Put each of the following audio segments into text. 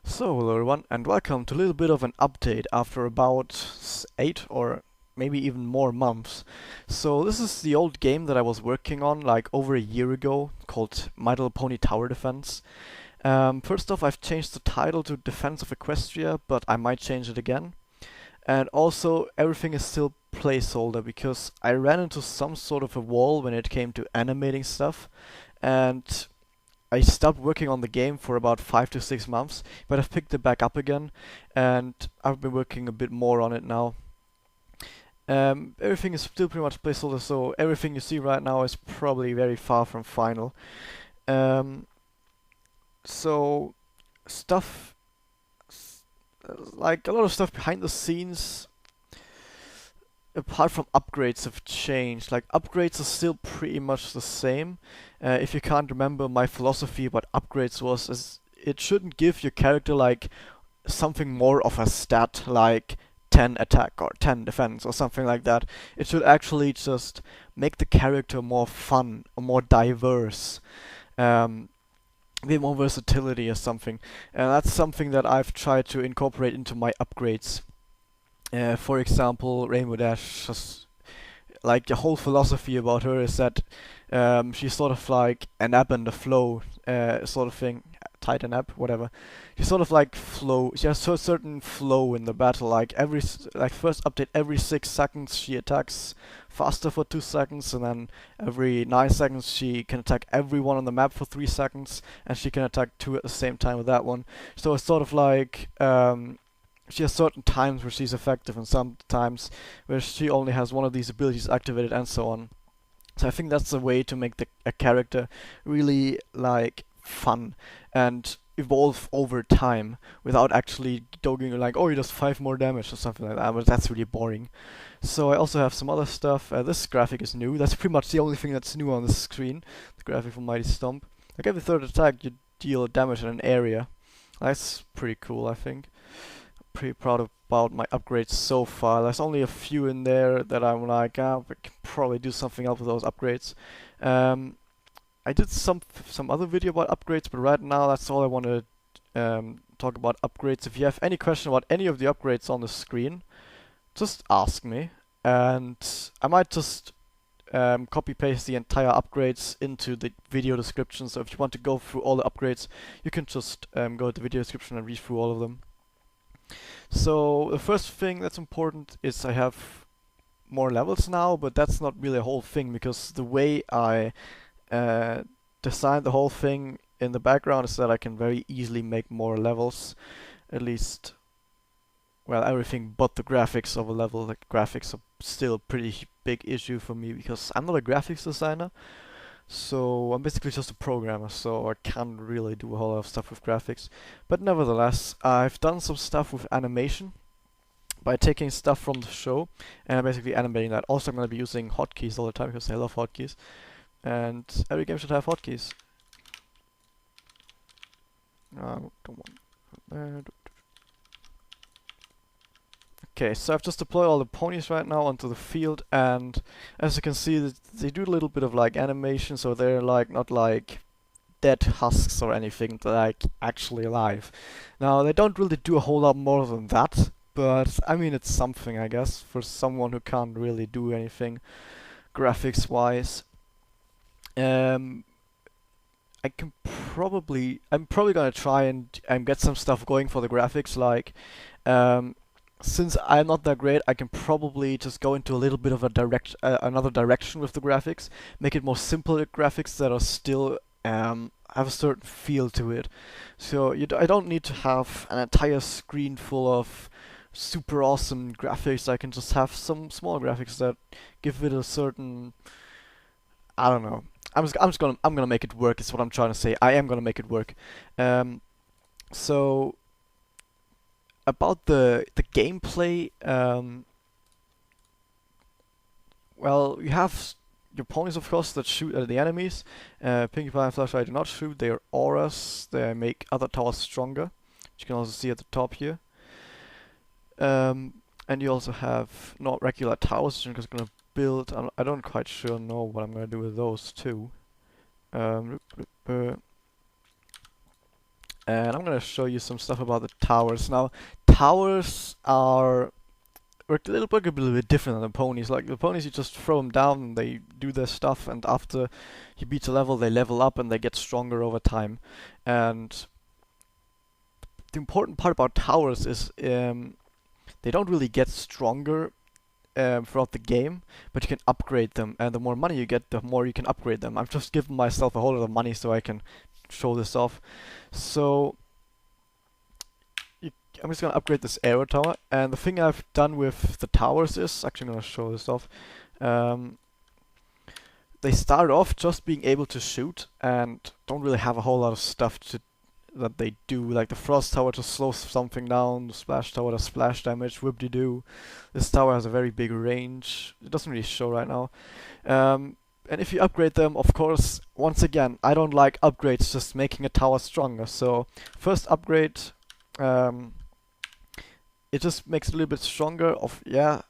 So, hello everyone, and welcome to a little bit of an update after about 8 or maybe even more months. So, this is the old game that I was working on like over a year ago called My Little Pony Tower Defense. First off, I've changed the title to Defense of Equestria, but I might change it again. And also, everything is still placeholder because I ran into some sort of a wall when it came to animating stuff, and I stopped working on the game for about 5 to 6 months, but I've picked it back up again, and I've been working a bit more on it now. Everything is still pretty much placeholder, so everything you see right now is probably very far from final. Um, so stuff like a lot of stuff behind the scenes, apart from upgrades, have changed. Like upgrades are still pretty much the same. If you can't remember, my philosophy about upgrades was is it shouldn't give your character like something more of a stat like 10 attack or 10 defense or something like that. It should actually just make the character more fun or more diverse. Um, bit more versatility or something. And that's something that I've tried to incorporate into my upgrades. For example, Rainbow Dash, just like the whole philosophy about her is that she's sort of like an ebb and a flow sort of thing. Titan ebb, whatever. She's sort of like flow. She has a certain flow in the battle. Like first update, every 6 seconds she attacks faster for 2 seconds, and then every 9 seconds she can attack everyone on the map for 3 seconds, and she can attack two at the same time with that one. So it's sort of like she has certain times where she's effective and some times where she only has one of these abilities activated and so on. So I think that's a way to make a character really like fun and evolve over time without actually dogging like, oh, he does 5 more damage or something like that, but that's really boring. So I also have some other stuff. This graphic is new. That's pretty much the only thing that's new on the screen. The graphic from Mighty Stomp. Like every third attack you deal damage in an area. That's pretty cool, I think. Pretty proud about my upgrades so far. There's only a few in there that I'm like, we can probably do something else with those upgrades. I did some other video about upgrades, but right now that's all I want to talk about upgrades. If you have any question about any of the upgrades on the screen, just ask me, and I might just copy paste the entire upgrades into the video description. So if you want to go through all the upgrades, you can just go to the video description and read through all of them. So the first thing that's important is I have more levels now, but that's not really a whole thing because the way I designed the whole thing in the background is that I can very easily make more levels. At least, well, everything but the graphics of a level. Like graphics are still a pretty big issue for me because I'm not a graphics designer. So I'm basically just a programmer, so I can't really do a whole lot of stuff with graphics. But nevertheless, I've done some stuff with animation by taking stuff from the show and basically animating that. Also, I'm going to be using hotkeys all the time because I love hotkeys. And every game should have hotkeys. Don't want that. Okay, so I've just deployed all the ponies right now onto the field, and as you can see, they do a little bit of like animation, so they're like not like dead husks or anything, they're like actually alive. Now, they don't really do a whole lot more than that, but I mean, it's something, I guess, for someone who can't really do anything graphics-wise. I'm probably gonna try and get some stuff going for the graphics, like since I'm not that great, I can probably just go into a little bit of a another direction with the graphics, make it more simple graphics that are still have a certain feel to it. So I don't need to have an entire screen full of super awesome graphics. I can just have some small graphics that give it a certain, I don't know. I'm gonna make it work. Is what I'm trying to say. I am gonna make it work. So about the gameplay, well, you have your ponies, of course, that shoot at the enemies. Pinkie Pie and Flashlight do not shoot. They are auras. They make other towers stronger, which you can also see at the top here. And you also have not regular towers, which I'm just gonna build. I don't quite sure know what I'm gonna do with those too. And I'm gonna show you some stuff about the towers. Now, towers are work a little bit different than the ponies. Like the ponies, you just throw them down and they do their stuff, and after you beat a level, they level up and they get stronger over time. And the important part about towers is they don't really get stronger throughout the game, but you can upgrade them, and the more money you get, the more you can upgrade them. I've just given myself a whole lot of money so I can show this off. So I'm just gonna upgrade this arrow tower, and the thing I've done with the towers is, actually I'm gonna show this off. They start off just being able to shoot and don't really have a whole lot of stuff that they do. Like the frost tower just slows something down, the splash tower does splash damage, whoop-de-doo. This tower has a very big range. It doesn't really show right now. And if you upgrade them, of course, once again, I don't like upgrades just making a tower stronger. So first upgrade, it just makes it a little bit stronger. Yeah,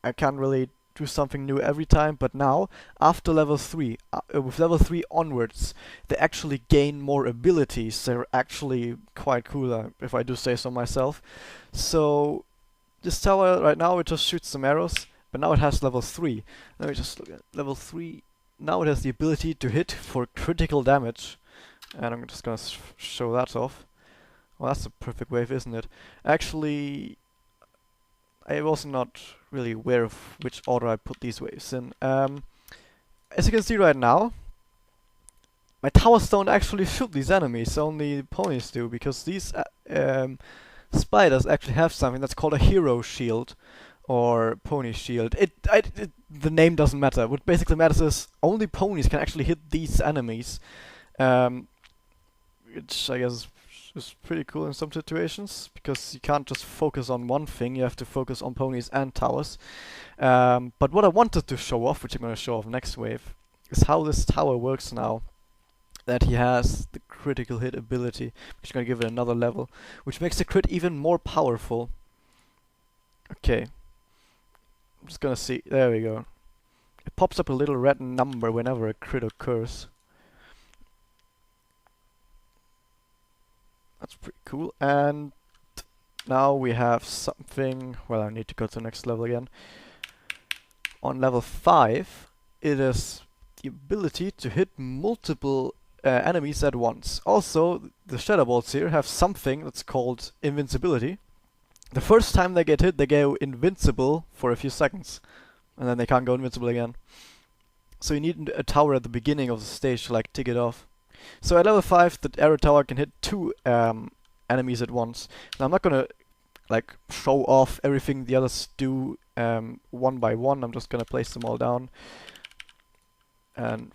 I can't really do something new every time, but now, after level 3, with level 3 onwards, they actually gain more abilities. They're actually quite cool, if I do say so myself. So, this tower right now, it just shoots some arrows, but now it has level 3. Let me just look at level 3. Now it has the ability to hit for critical damage. And I'm just gonna show that off. Well, that's a perfect wave, isn't it? Actually, I was not really aware of which order I put these waves in. As you can see right now, my towers don't actually shoot these enemies, only ponies do, because these spiders actually have something that's called a hero shield, or pony shield. The name doesn't matter. What basically matters is only ponies can actually hit these enemies, which I guess is pretty cool in some situations, because you can't just focus on one thing, you have to focus on ponies and towers. But what I wanted to show off, which I'm going to show off next wave, is how this tower works now that he has the critical hit ability, which is going to give it another level, which makes the crit even more powerful. Okay. I'm just going to see. There we go. It pops up a little red number whenever a crit occurs. That's pretty cool. And now we have something. Well, I need to go to the next level again. On level 5, it is the ability to hit multiple enemies at once. Also, the shadow bolts here have something that's called invincibility. The first time they get hit, they go invincible for a few seconds, and then they can't go invincible again. So you need a tower at the beginning of the stage to like tick it off. So at level 5, the arrow tower can hit 2 enemies at once. Now I'm not gonna like show off everything the others do one by one. I'm just gonna place them all down and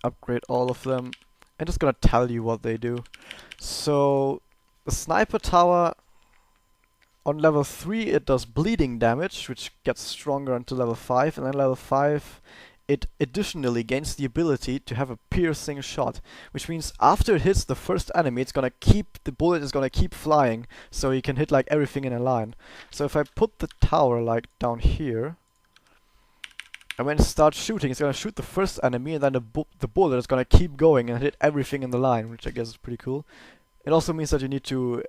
upgrade all of them. I'm just gonna tell you what they do. So the sniper tower on level 3 it does bleeding damage, which gets stronger until level 5, and then level 5 it additionally gains the ability to have a piercing shot, which means after it hits the first enemy, the bullet is gonna keep flying, so you can hit like everything in a line. So if I put the tower like down here, and when it starts shooting, it's gonna shoot the first enemy, and then the bullet is gonna keep going and hit everything in the line, which I guess is pretty cool. It also means that you need to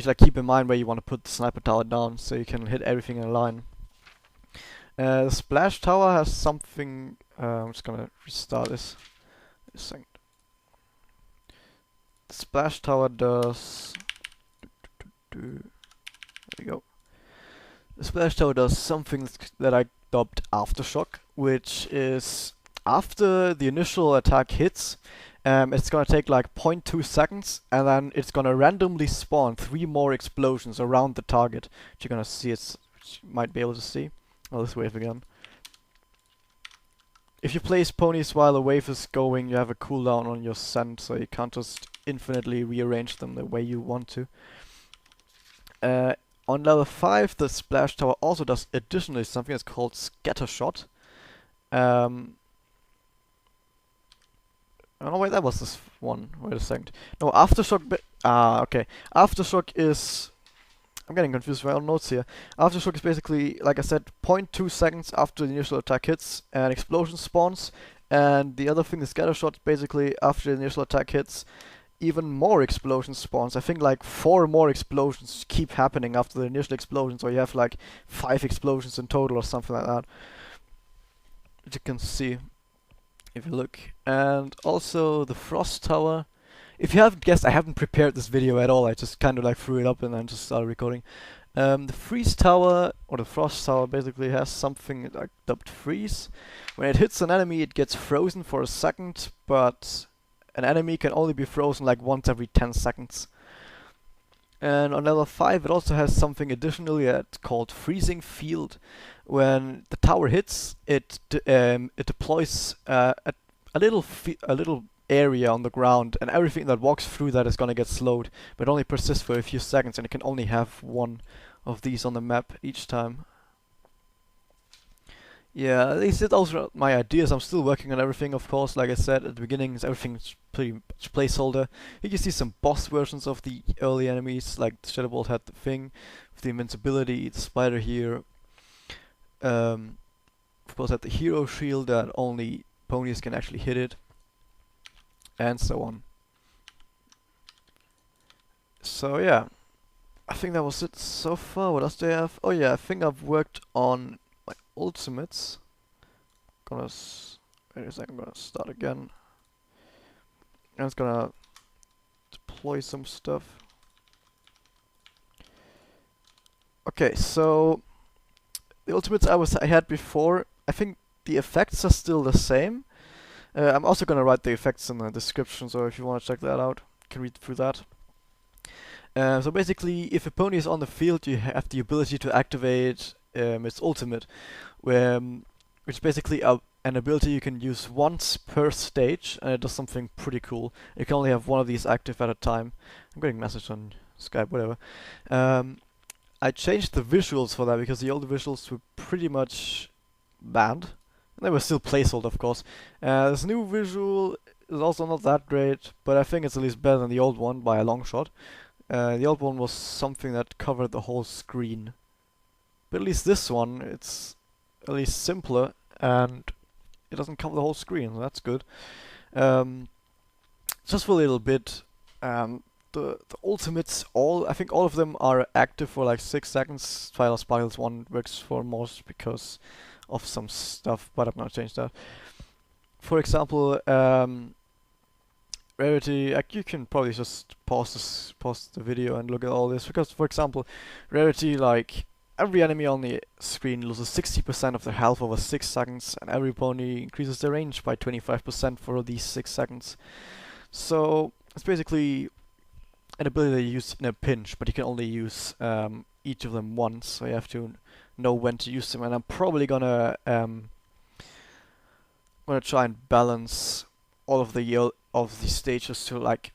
like keep in mind where you want to put the sniper tower down, so you can hit everything in a line. The splash tower has something. I'm just gonna restart this. A second. The splash tower does. There we go. The splash tower does something that I dubbed aftershock, which is after the initial attack hits, it's gonna take like 0.2 seconds, and then it's gonna randomly spawn 3 more explosions around the target. Which you're gonna see, which you might be able to see. Oh, this wave again. If you place ponies while the wave is going, you have a cooldown on your scent, so you can't just infinitely rearrange them the way you want to. On level 5, the splash tower also does additionally something that's called scattershot. Oh no, wait, that was this one. Wait a second. No, aftershock. Okay. Aftershock is. I'm getting confused with my own notes here. Aftershock is basically, like I said, 0.2 seconds after the initial attack hits, an explosion spawns, And the other thing, the scatter shot, basically after the initial attack hits, even more explosion spawns. I think like 4 more explosions keep happening after the initial explosion, so you have like 5 explosions in total or something like that. As you can see if you look. And also the frost tower. If you haven't guessed, I haven't prepared this video at all. I just kind of like threw it up and then just started recording. The freeze tower, or the frost tower, basically has something like dubbed freeze. When it hits an enemy, it gets frozen for a second, but an enemy can only be frozen like once every 10 seconds. And on level 5 it also has something additionally called freezing field. When the tower hits, it deploys a little area on the ground, and everything that walks through that is gonna get slowed, but it only persists for a few seconds, and it can only have one of these on the map each time. Yeah, at least those are my ideas. I'm still working on everything, of course. Like I said at the beginning, everything's pretty much placeholder. You can see some boss versions of the early enemies, like the Shadow Bolt had the thing with the invincibility, the spider here. Of course, had the hero shield that only ponies can actually hit it, and so on. So yeah, I think that was it so far. What else do I have? Oh yeah, I think I've worked on my ultimates. Wait a second, I'm gonna start again. I'm just gonna deploy some stuff. Okay, so the ultimates I had before, I think the effects are still the same. I'm also gonna write the effects in the description, so if you want to check that out, you can read through that. So basically, if a pony is on the field, you have the ability to activate its ultimate, which is basically an ability you can use once per stage, and it does something pretty cool. You can only have one of these active at a time. I'm getting a message on Skype, whatever. I changed the visuals for that because the older visuals were pretty much bad. They were still placeholder, of course. This new visual is also not that great, but I think it's at least better than the old one by a long shot. The old one was something that covered the whole screen. But at least this one, it's at least simpler, and it doesn't cover the whole screen, so that's good. Just for a little bit, the ultimates, I think all of them are active for like 6 seconds. Twilight Sparkles one works for most because of some stuff, but I'm gonna change that. For example, Rarity, you can probably just pause the video and look at all this, because for example, Rarity, like every enemy on the screen loses 60% of their health over 6 seconds, and every pony increases their range by 25% for these 6 seconds. So it's basically an ability that you use in a pinch, but you can only use each of them once, so you have to know when to use them. And I'm probably gonna try and balance all of the stages to like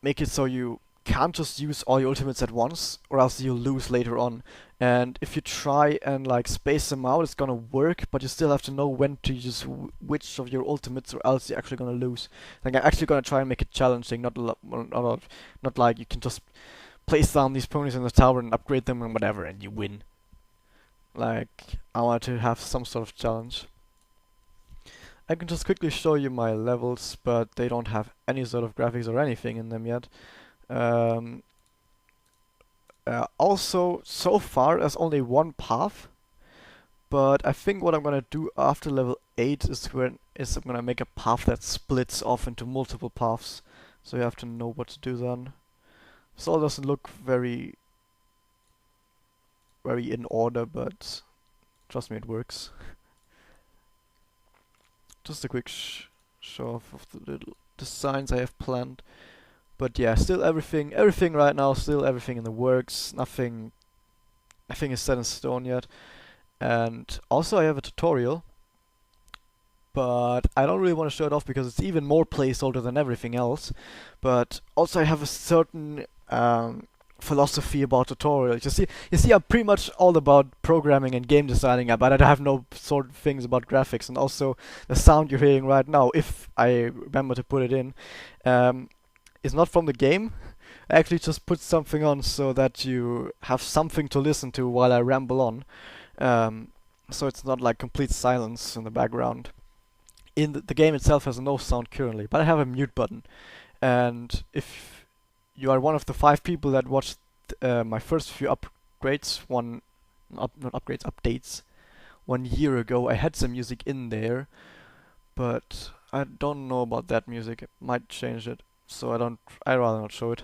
make it so you can't just use all your ultimates at once, or else you'll lose later on. And if you try and like space them out, it's gonna work, but you still have to know when to use which of your ultimates, or else you're actually gonna lose. Like, I'm actually gonna try and make it challenging, not like you can just place down these ponies in the tower and upgrade them and whatever, and you win. Like, I want to have some sort of challenge. I can just quickly show you my levels, but they don't have any sort of graphics or anything in them yet. Also, so far there's only one path, but I think what I'm gonna do after level 8 is I'm gonna make a path that splits off into multiple paths, so you have to know what to do then. This all doesn't look very in order, but trust me, it works. Just a quick show off of the little designs I have planned. But yeah, still everything right now, still everything in the works. Nothing is set in stone yet. And also I have a tutorial, but I don't really want to show it off because it's even more placeholder than everything else. But also I have a certain philosophy about tutorials. You see, I'm pretty much all about programming and game designing, but I have no sort of things about graphics. And also the sound you're hearing right now, if I remember to put it in, is not from the game. I actually just put something on so that you have something to listen to while I ramble on. So it's not like complete silence in the background. in the game itself has no sound currently, but I have a mute button. And if you are one of the 5 people that watched my first few upgrades, not upgrades, updates, 1 year ago, I had some music in there, but I don't know about that music. It might change it, so I'd rather not show it.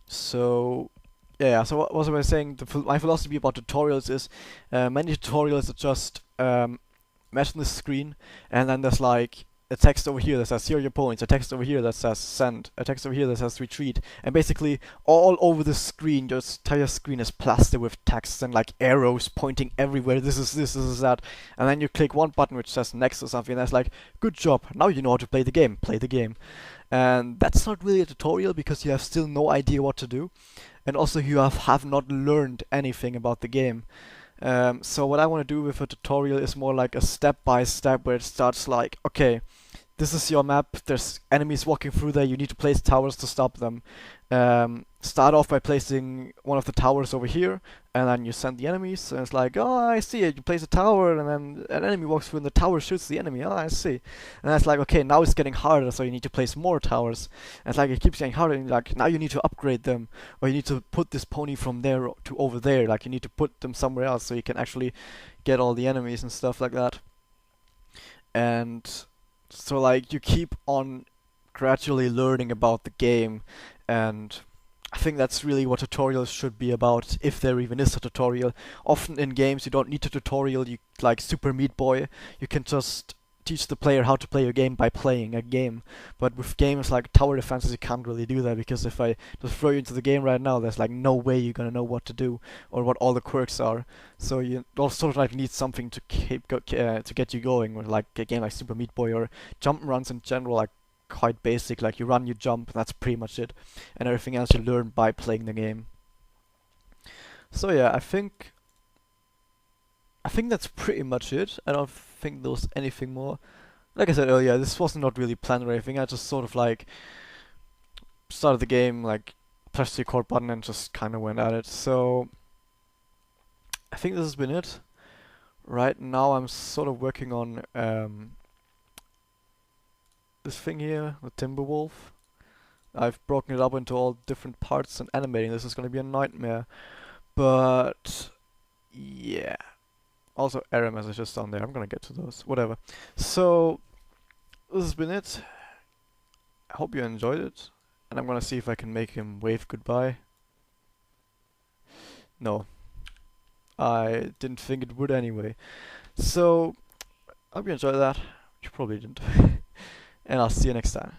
So yeah, so what was I saying? My philosophy about tutorials is many tutorials are just mesh on the screen, and then there's like a text over here that says here are your points, a text over here that says send, a text over here that says retreat, and basically all over the screen, your entire screen is plastered with text and like arrows pointing everywhere. This is that, and then you click one button which says next or something, and that's like, good job, now you know how to play the game. Play the game. And that's not really a tutorial because you have still no idea what to do, and also you have not learned anything about the game. So what I want to do with a tutorial is more like a step-by-step where it starts like, okay, this is your map, there's enemies walking through there, you need to place towers to stop them. Start off by placing one of the towers over here, and then you send the enemies, and it's like, oh, I see it, you place a tower, and then an enemy walks through and the tower shoots the enemy, oh, I see. And it's like, okay, now it's getting harder, so you need to place more towers. And it's like, it keeps getting harder, and like, now you need to upgrade them, or you need to put this pony from there to over there, like, you need to put them somewhere else so you can actually get all the enemies and stuff like that. And so, like, you keep on gradually learning about the game, and I think that's really what tutorials should be about, if there even is a tutorial. Often in games you don't need a tutorial, you like Super Meat Boy, you can just teach the player how to play a game by playing a game. But with games like tower defenses you can't really do that, because if I just throw you into the game right now, there's like no way you're gonna know what to do or what all the quirks are. So you also like need something to to get you going, or like a game like Super Meat Boy or jump and runs in general, like quite basic, like you run, you jump, that's pretty much it, and everything else you learn by playing the game. So yeah, I think that's pretty much it. I don't think there was anything more. Like I said earlier, this was not really planned or anything, I just sort of like started the game, like pressed the record button and just kind of went at it. So I think this has been it. Right now I'm sort of working on this thing here, the Timberwolf. I've broken it up into all different parts and animating this is going to be a nightmare. But yeah. Also error messages down there, I'm going to get to those. Whatever. So this has been it. I hope you enjoyed it. And I'm going to see if I can make him wave goodbye. No. I didn't think it would anyway. So I hope you enjoyed that. You probably didn't. And I'll see you next time.